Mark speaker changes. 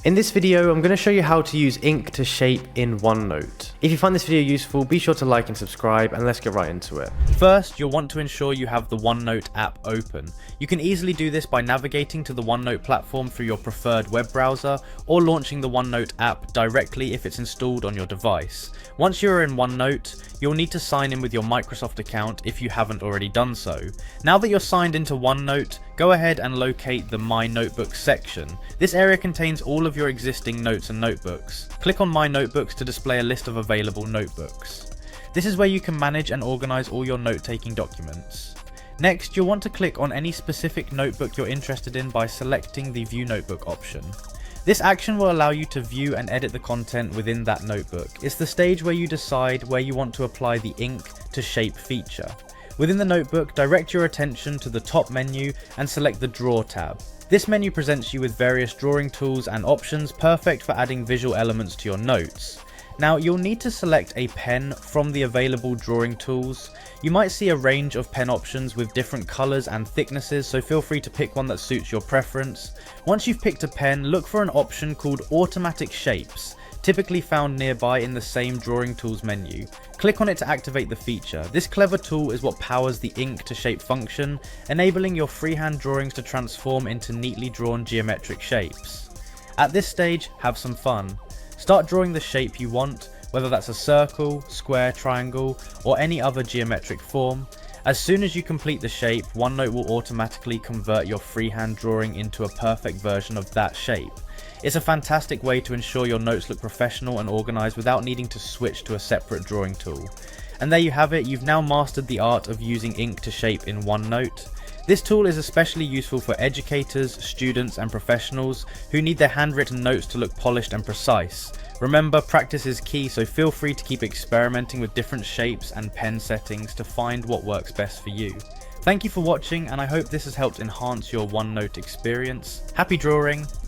Speaker 1: In this video, I'm going to show you how to use ink to shape in Onenote. If you find this video useful, be sure to like and subscribe, and let's get right into it.
Speaker 2: First, you'll want to ensure you have the Onenote app open. You can easily do this by navigating to the Onenote platform through your preferred web browser, or launching the Onenote app directly if it's installed on your device. Once you're in Onenote, you'll need to sign in with your Microsoft account if you haven't already done so. Now that you're signed into Onenote, go ahead and locate the My Notebooks section. This area contains all of your existing notes and notebooks. Click on My Notebooks to display a list of available notebooks. This is where you can manage and organize all your note-taking documents. Next, you'll want to click on any specific notebook you're interested in by selecting the View Notebook option. This action will allow you to view and edit the content within that notebook. It's the stage where you decide where you want to apply the ink to shape feature. Within the notebook, direct your attention to the top menu and select the Draw tab. This menu presents you with various drawing tools and options perfect for adding visual elements to your notes. Now, you'll need to select a pen from the available drawing tools. You might see a range of pen options with different colors and thicknesses, so feel free to pick one that suits your preference. Once you've picked a pen, look for an option called Automatic Shapes, typically found nearby in the same drawing tools menu. Click on it to activate the feature. This clever tool is what powers the ink to shape function, enabling your freehand drawings to transform into neatly drawn geometric shapes. At this stage, have some fun. Start drawing the shape you want, whether that's a circle, square, triangle, or any other geometric form. As soon as you complete the shape, Onenote will automatically convert your freehand drawing into a perfect version of that shape. It's a fantastic way to ensure your notes look professional and organized without needing to switch to a separate drawing tool. And there you have it, you've now mastered the art of using ink to shape in Onenote. This tool is especially useful for educators, students, and professionals who need their handwritten notes to look polished and precise. Remember, practice is key, so feel free to keep experimenting with different shapes and pen settings to find what works best for you. Thank you for watching, and I hope this has helped enhance your Onenote experience. Happy drawing!